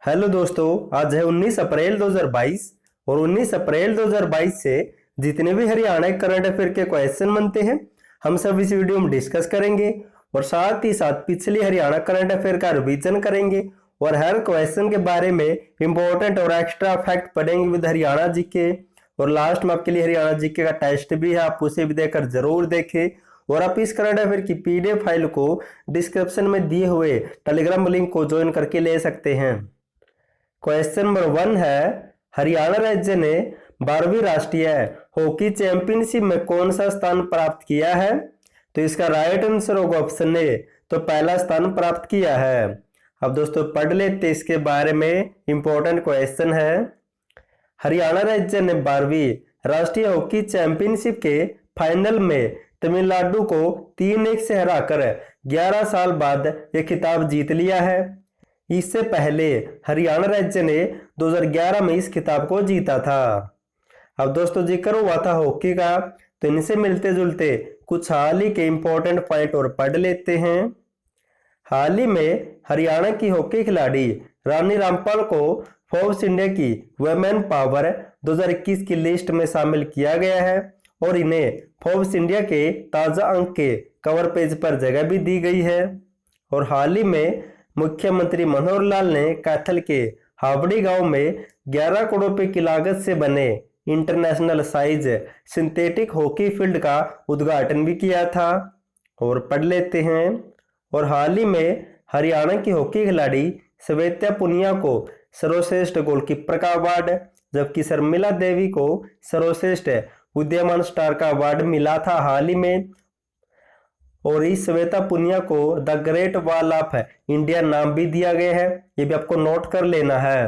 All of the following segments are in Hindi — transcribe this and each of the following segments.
हेलो दोस्तों, आज है 19 अप्रैल 2022 और 19 अप्रैल 2022 से जितने भी हरियाणा करंट अफेयर के क्वेश्चन बनते हैं हम सब इस वीडियो में डिस्कस करेंगे और साथ ही साथ पिछली हरियाणा करंट अफेयर का रिवीजन करेंगे और हर क्वेश्चन के बारे में इंपॉर्टेंट और एक्स्ट्रा फैक्ट पढ़ेंगे विद हरियाणा जीके। और लास्ट में आपके लिए हरियाणा जीके का टेस्ट भी है, आप उसे भी देकर जरूर देखें। और आप इस करंट अफेयर की पीडीएफ फाइल को डिस्क्रिप्शन में दिए हुए टेलीग्राम लिंक को ज्वाइन करके ले सकते हैं। क्वेश्चन नंबर 1 है, हरियाणा राज्य ने 12वीं राष्ट्रीय हॉकी चैंपियनशिप में कौन सा स्थान प्राप्त किया है? तो इसका राइट आंसर होगा ऑप्शन ए, तो पहला स्थान प्राप्त किया है। अब दोस्तों पढ़ लेते इसके बारे में, इंपॉर्टेंट क्वेश्चन है। हरियाणा राज्य ने 12वीं राष्ट्रीय हॉकी चैंपियनशिप के फाइनल में तमिलनाडु को 3-1 से हराकर 11 साल बाद यह खिताब जीत लिया है। इससे पहले हरियाणा राज्य ने 2011 में इस खिताब को जीता था। अब दोस्तों जिक्र हुआ था हॉकी का, तो इनसे मिलते जुलते कुछ हाल ही के इंपॉर्टेंट पॉइंट और पढ़ लेते हैं। हाल ही में हरियाणा की हॉकी खिलाड़ी रानी रामपाल को फोर्ब्स इंडिया की वुमेन पावर 2021 की लिस्ट में शामिल किया गया है और इन्हें फोर्ब्स इंडिया के ताजा अंक के कवर पेज पर जगह भी दी गई है। और हाल ही में मुख्यमंत्री मनोहर लाल ने कैथल के हावड़ी गांव में 11 करोड़ रुपए की लागत से बने international size synthetic hockey field का उद्घाटन भी किया था। और पढ़ लेते हैं। और हाल ही में हरियाणा की हॉकी खिलाड़ी श्वेता पुनिया को सर्वश्रेष्ठ गोलकीपर का अवार्ड, जबकि शर्मिला देवी को सर्वश्रेष्ठ उदीयमान स्टार का अवार्ड मिला था हाल ही में। और इस श्वेता पुनिया को the great wall of India नाम भी दिया गया है, ये भी आपको नोट कर लेना है।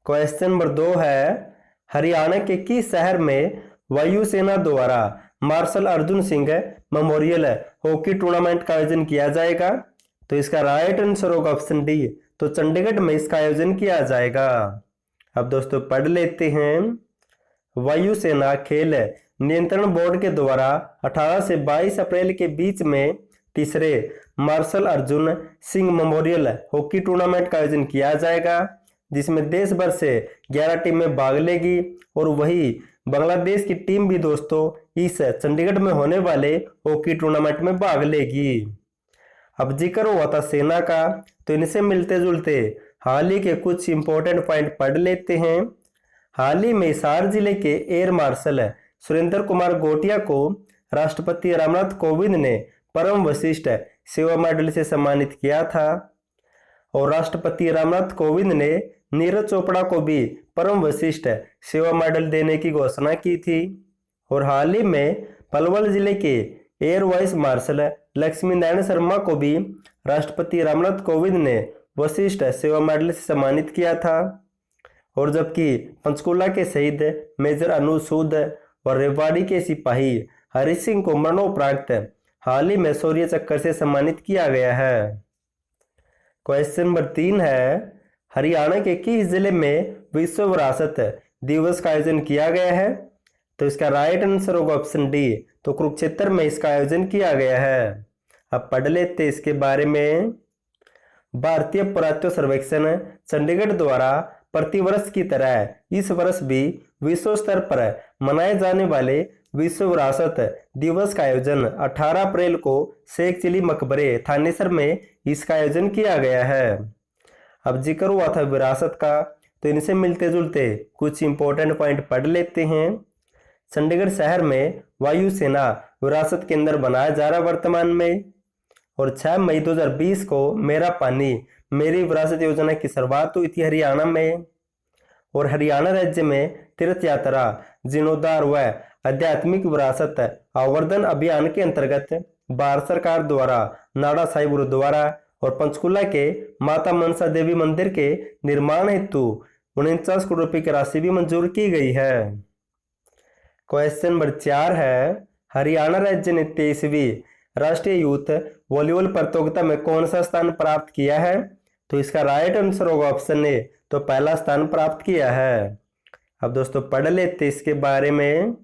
क्वेश्चन नंबर 2 है, हरियाणा के किस शहर में वायुसेना द्वारा Marshal Arjun Singh memorial hockey tournament का आयोजन किया जाएगा? तो इसका राइट आंसर होगा ऑप्शन डी, तो चंडीगढ़ में इसका आयोजन किया जाएगा। अब दोस्तों पढ़ लेते हैं। वायुसेना खेल नियंत्रण बोर्ड के द्वारा 18 से 22 अप्रैल के बीच में तीसरे Marshal Arjun Singh memorial hockey tournament का आयोजन किया जाएगा, जिसमें देश भर से 11 टीमें भाग लेगी और वही बांग्लादेश की टीम भी दोस्तों इस चंडीगढ़ में होने वाले हॉकी टूर्नामेंट में भाग लेगी। अब जिक्र हुआ था सेना का, तो इनसे मिलते जुलते हाल ही के कुछ इंपॉर्टेंट पॉइंट पढ़ लेते हैं। हाल ही में हिसार जिले के एयर मार्शल सुरेंद्र कुमार गोटिया को राष्ट्रपति रामनाथ कोविंद ने परम वशिष्ठ सेवा मेडल से सम्मानित किया था। और राष्ट्रपति रामनाथ कोविंद ने नीरज चोपड़ा को भी परम वशिष्ठ सेवा मेडल देने की घोषणा की थी। और हाल ही में पलवल जिले के air vice marshal Lakshmi Narayan Sharma को भी राष्ट्रपति रामनाथ कोविंद ने वशिष्ठ सेवा मेडल से सम्मानित किया था। और जबकि पंचकुला के शहीद मेजर अनुज सूद और रेवाड़ी के सिपाही हरि सिंह को मरणोपरांत हाल ही में शौर्य चक्र से सम्मानित किया गया है। क्वेश्चन नंबर 3 है, हरियाणा के किस जिले में विश्व विरासत दिवस का आयोजन किया गया है? तो इसका राइट आंसर होगा ऑप्शन डी, तो कुरुक्षेत्र में इसका आयोजन किया गया है। अब पढ़ लेते इसके बारे में। भारतीय पुरातत्व सर्वेक्षण चंडीगढ़ द्वारा प्रतिवर्ष की तरह इस वर्ष भी विश्व स्तर पर मनाए जाने वाले विश्व विरासत दिवस का आयोजन 18 अप्रैल को शेख चिली मकबरे थानेसर में इसका आयोजन किया गया है। अब जिक्र हुआ था विरासत का, तो इनसे मिलते जुलते कुछ इंपॉर्टेंट पॉइंट पढ़ लेते हैं। चंडीगढ़ शहर में वायुसेना विरासत केंद्र बनाया जा रहा वर्तमान में। और 6 मई 2020 को मेरा पानी मेरी विरासत योजना की शुरुआत हुई थी हरियाणा में। और हरियाणा राज्य में तीर्थ यात्रा जीर्णोद्धार व आध्यात्मिक विरासत आवर्धन अभियान के अंतर्गत भारत सरकार द्वारा नाड़ा साहिब गुरुद्वारा और पंचकुला के माता मनसा देवी मंदिर के निर्माण हेतु 49 करोड़ रुपए की राशि भी मंजूर की गई है। क्वेश्चन नंबर 4 है, हरियाणा राज्य ने 23वीं राष्ट्रीय यूथ वॉलीबॉल प्रतियोगिता में कौन सा स्थान प्राप्त किया है? तो इसका राइट आंसर होगा ऑप्शन ए, तो पहला स्थान प्राप्त किया है। अब दोस्तों पढ़ लेते इसके बारे में।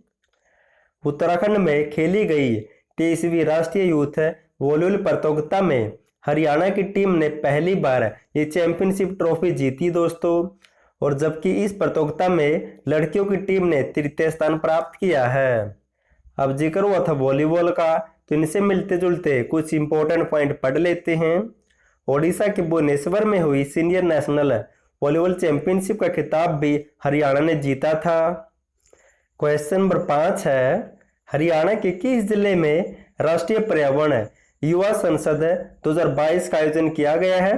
उत्तराखंड में खेली गई 23वीं राष्ट्रीय यूथ वॉलीबॉल प्रतियोगिता में हरियाणा की टीम ने पहली बार ये चैंपियनशिप ट्रॉफी जीती दोस्तों। और जबकि इस प्रतियोगिता में लड़कियों की टीम ने तृतीय स्थान प्राप्त किया है। अब जिक्र हुआ था वॉलीबॉल का, तो इनसे मिलते जुलते कुछ इंपॉर्टेंट पॉइंट पढ़ लेते हैं। ओडिशा के भुवनेश्वर में हुई सीनियर नेशनल वॉलीबॉल चैंपियनशिप का खिताब भी हरियाणा ने जीता था। क्वेश्चन नंबर 5 है, हरियाणा के किस जिले में राष्ट्रीय पर्यावरण युवा संसद 2022 का आयोजन किया गया है?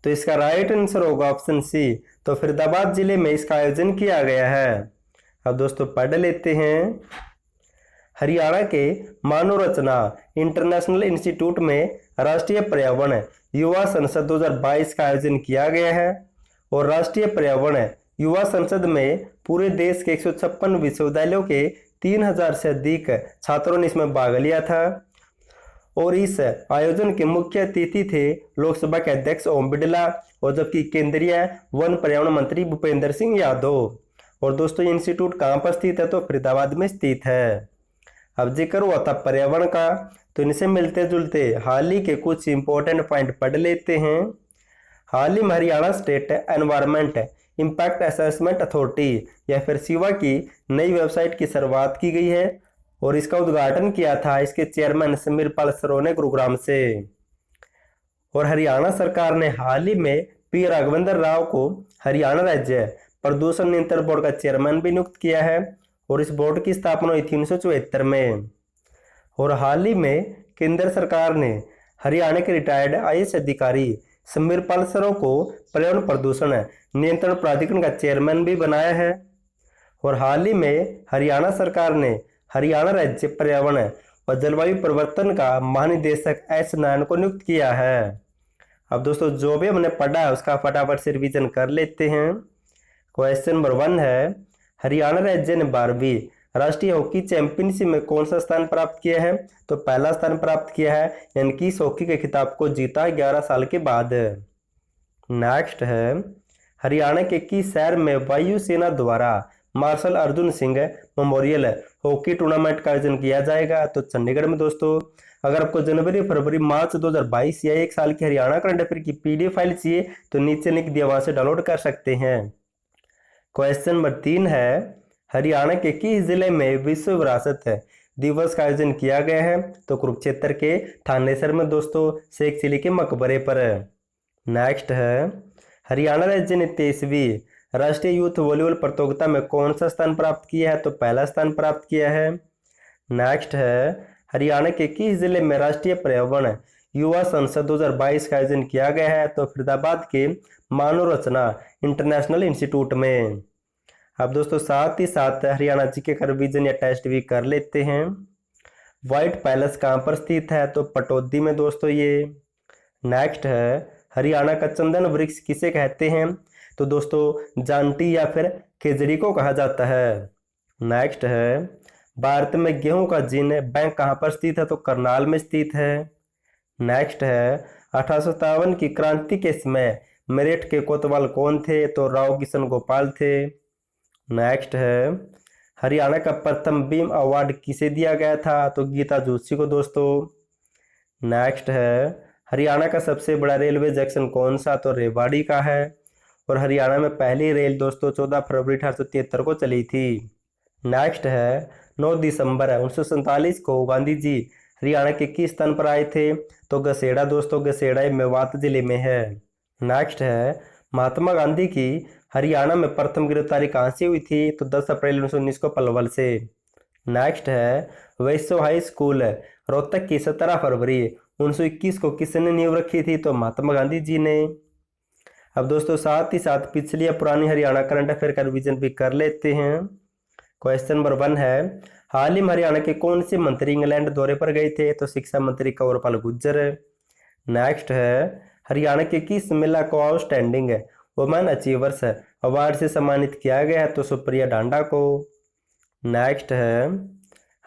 तो इसका राइट आंसर होगा ऑप्शन सी, तो फरीदाबाद जिले में इसका आयोजन किया गया है। अब दोस्तों पढ़ लेते हैं। हरियाणा के मानवरचना इंटरनेशनल इंस्टीट्यूट में राष्ट्रीय पर्यावरण युवा संसद 2022 का आयोजन किया गया है। और राष्ट्रीय पर्यावरण युवा संसद में पूरे देश के 156 विश्वविद्यालयों के 3000 से अधिक छात्रों ने इसमें भाग लिया था। और इस आयोजन के मुख्य अतिथि थे लोकसभा के अध्यक्ष ओम बिरला, और जबकि केंद्रीय वन पर्यावरण मंत्री भूपेंद्र सिंह यादव। और दोस्तों ये इंस्टीट्यूट कहाँ पर स्थित है? तो फरीदाबाद में स्थित है। अब जिक्र हुआ था पर्यावरण का, तो इनसे मिलते जुलते हाल ही के कुछ इंपॉर्टेंट पॉइंट पढ़ लेते हैं। हाल ही में Haryana state environment impact assessment authority या फिर सिवा की नई वेबसाइट की शुरुआत की गई है। और इसका उद्घाटन किया था इसके चेयरमैन समीरपाल सरों ने गुरुग्राम से। और हरियाणा सरकार ने हाल ही में पी राघवेंद्र राव को हरियाणा राज्य प्रदूषण नियंत्रण बोर्ड का चेयरमैन भी नियुक्त किया है। और इस बोर्ड की स्थापना हुई थी 1974 में। और हाल ही में केंद्र सरकार ने हरियाणा के रिटायर्ड IAS अधिकारी समीरपाल सरों को पर्यावरण प्रदूषण नियंत्रण प्राधिकरण का चेयरमैन भी बनाया है। और हाल ही में हरियाणा सरकार ने हरियाणा राज्य पर्यावरण और जलवायु परिवर्तन का महानिदेशक S नारायण को नियुक्त किया है। अब दोस्तों जो भी हमने पढ़ा है उसका फटाफट से रिवीजन कर लेते हैं। क्वेश्चन नंबर 1 है, हरियाणा राज्य ने 12वीं राष्ट्रीय हॉकी चैंपियनशिप में कौन सा स्थान प्राप्त किया है? तो पहला स्थान प्राप्त किया है, यानी कि इस हॉकी के खिताब को जीता 11 साल के बाद। नेक्स्ट है, हरियाणा के किस शहर में वायुसेना द्वारा Marshal Arjun Singh memorial hockey tournament का आयोजन किया जाएगा? तो चंडीगढ़ में दोस्तों। अगर आपको जनवरी, फरवरी, मार्च 2022 या एक साल की हरियाणा करंट अफेयर की PDF फाइल चाहिए तो नीचे लिंक दिया, वहां से डाउनलोड कर सकते हैं। क्वेश्चन नंबर 3 है, हरियाणा के किस जिले में विश्व विरासत दिवस का आयोजन किया गया है? तो कुरुक्षेत्र के थानेसर में दोस्तों, शेख चिली के मकबरे पर। नेक्स्ट है, हरियाणा राज्य ने 23वीं राष्ट्रीय यूथ वॉलीबॉल प्रतियोगिता में कौन सा स्थान प्राप्त किया है? तो पहला स्थान प्राप्त किया है। नेक्स्ट है, हरियाणा के किस जिले में राष्ट्रीय पर्यावरण युवा संसद 2022 का आयोजन किया गया है? तो फरीदाबाद के मानव रचना इंटरनेशनल इंस्टीट्यूट में। अब दोस्तों साथ ही साथ हरियाणा जीके का रिवीजन या टेस्ट भी कर लेते हैं। व्हाइट पैलेस कहाँ पर स्थित है? तो पटौदी में दोस्तों ये। नेक्स्ट है, हरियाणा का चंदन वृक्ष किसे कहते हैं? तो दोस्तों जांटी या फिर खेजड़ी को कहा जाता है। नेक्स्ट है, भारत में गेहूं का जीन बैंक कहाँ पर स्थित है? तो करनाल में स्थित है। नेक्स्ट है, 1857 की क्रांति के समय मेरठ के कोतवाल कौन थे? तो राव किशन गोपाल थे। नेक्स्ट है, हरियाणा का प्रथम बीम अवार्ड किसे दिया गया था? तो गीता जोशी को दोस्तों। नेक्स्ट है, हरियाणा का सबसे बड़ा रेलवे जंक्शन कौन सा? तो रेवाड़ी का है। और हरियाणा में पहली रेल दोस्तों 14 फरवरी 1873 को चली थी। नेक्स्ट है, 9 दिसंबर 1947 को गांधी जी हरियाणा के किस स्थान पर आए थे? तो गसेड़ा दोस्तों, गसेड़ा मेवात जिले में है। नेक्स्ट है, महात्मा गांधी की हरियाणा में प्रथम गिरफ्तारी कहाँ से हुई थी? तो 10 अप्रैल 1919 को पलवल से। नेक्स्ट है, वैश्य हाई स्कूल रोहतक की 17 फरवरी 1921 को किसने नींव रखी थी? तो महात्मा गांधी जी ने। अब दोस्तों साथ ही साथ पिछली या पुरानी हरियाणा करंट अफेयर का रिवीजन भी कर लेते हैं। क्वेश्चन नंबर 1 है, हाल ही में हरियाणा के कौन से मंत्री इंग्लैंड दौरे पर गए थे? तो शिक्षा मंत्री कंवरपाल गुर्जर। नेक्स्ट है, हरियाणा के किस महिला को आउटस्टैंडिंग वुमेन अचीवर्स अवार्ड से सम्मानित किया गया है? तो सुप्रिया डांडा को। नेक्स्ट है,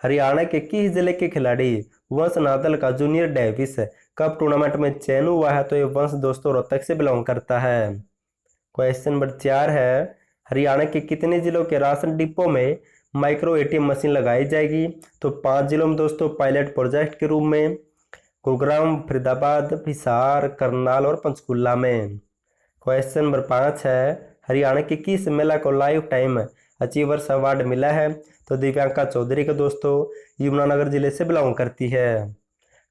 हरियाणा के किस जिले के खिलाड़ी वंश नादल का जूनियर डेविस कप टूर्नामेंट में चयन हुआ है? तो ये वंश दोस्तों रोहतक से बिलोंग करता है। क्वेश्चन नंबर 4 है, हरियाणा के कितने जिलों के राशन डिपो में माइक्रो ATM मशीन लगाई जाएगी? तो 5 जिलों में दोस्तों पायलट प्रोजेक्ट के रूप में। गुरुग्राम, फरीदाबाद, हिसार, करनाल और पंचकुला में। क्वेश्चन नंबर 5 है हरियाणा की किस महिला को लाइफ टाइम अचीवर्स अवार्ड मिला है? तो दिव्यांका चौधरी के दोस्तों यमुनानगर जिले से बिलोंग करती है।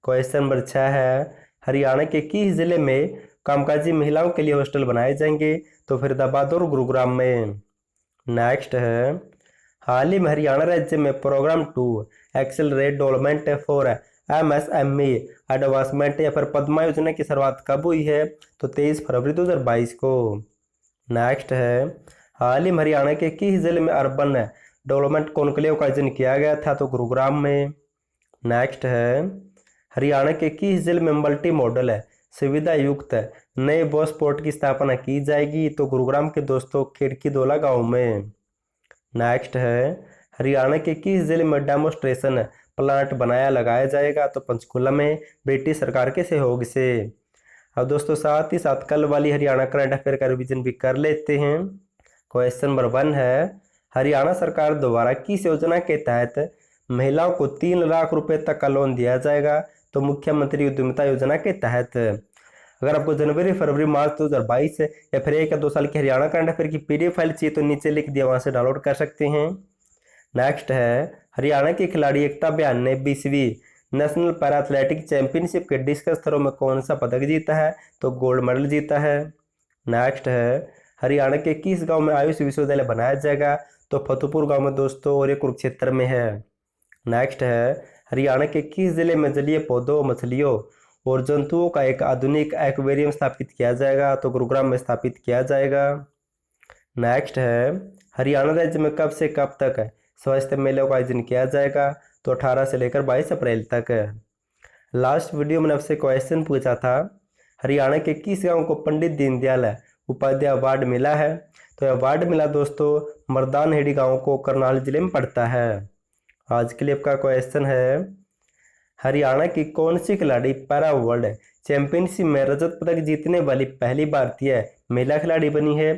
क्वेश्चन नंबर 6 है हरियाणा के किस जिले में कामकाजी महिलाओं के लिए हॉस्टल बनाए जाएंगे? तो फरीदाबाद और गुरुग्राम में। नेक्स्ट है हाल ही में हरियाणा राज्य में programme 2 accelerate development for MSME advancement या फिर पद्मा योजना की शुरुआत कब हुई है? तो 23 फरवरी 2022 को। नेक्स्ट है हाल ही में हरियाणा के किस जिले में अर्बन डेवलपमेंट कॉन्क्लेव का आयोजन किया गया था? तो गुरुग्राम में। नेक्स्ट है हरियाणा के किस जिले में मल्टी मॉडल सुविधा युक्त नए बस पोर्ट की स्थापना की जाएगी? तो गुरुग्राम के दोस्तों खिड़की दोला गांव में। नेक्स्ट है हरियाणा के किस जिले में डेमोस्ट्रेशन प्लांट लगाया जाएगा? तो पंचकुला में ब्रिटिश सरकार के सहयोग से। अब दोस्तों साथ ही साथ कल वाली हरियाणा करंट अफेयर का रिवीजन भी कर लेते हैं। क्वेश्चन नंबर 1 है हरियाणा सरकार द्वारा किस योजना के तहत महिलाओं को 3 लाख रुपए तक का लोन दिया जाएगा? तो मुख्यमंत्री उद्यमिता योजना के तहत। अगर आपको जनवरी, फरवरी, मार्च 2022 या फिर 1 या 2 साल की हरियाणा करंट अफेयर की PDF फाइल चाहिए तो नीचे लिख दिया, वहां से डाउनलोड कर सकते हैं। नेक्स्ट है हरियाणा के खिलाड़ी एकता बयान ने 20वीं नेशनल पैरा एथलेटिक चैंपियनशिप के डिस्कस थ्रो में कौन सा पदक जीता है? तो गोल्ड मेडल जीता है। नेक्स्ट है हरियाणा के किस गांव में आयुष विश्वविद्यालय बनाया जाएगा? तो फतेहपुर गांव में दोस्तों, और ये कुरुक्षेत्र में है। नेक्स्ट है हरियाणा के किस जिले में जलीय पौधों, मछलियों और जंतुओं का एक आधुनिक एक्वेरियम स्थापित किया जाएगा? तो गुरुग्राम में स्थापित किया जाएगा। नेक्स्ट है हरियाणा राज्य में कब से कब तक स्वास्थ्य मेलों का आयोजन किया जाएगा? तो 18 से लेकर 22 अप्रैल तक। लास्ट वीडियो में आपसे क्वेश्चन पूछा था हरियाणा के किस गांव को पंडित दीनदयाल उपाध्याय अवार्ड मिला है? तो अवार्ड मिला दोस्तों मर्दान हेड़ी गांव को, करनाल जिले में पड़ता है। आज के लिए आपका क्वेश्चन है हरियाणा की कौन सी खिलाड़ी पैरा वर्ल्ड चैंपियनशिप में रजत पदक जीतने वाली पहली भारतीय महिला खिलाड़ी बनी है?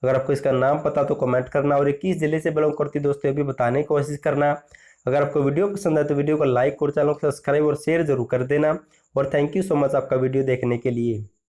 अगर आपको इसका नाम पता तो कमेंट करना, और ये किस जिले से बिलोंग करती है दोस्तों ये भी बताने की कोशिश करना। अगर आपको वीडियो पसंद आए तो वीडियो को लाइक और चैनल को सब्सक्राइब और शेयर जरूर कर देना। और थैंक यू सो मच आपका वीडियो देखने के लिए।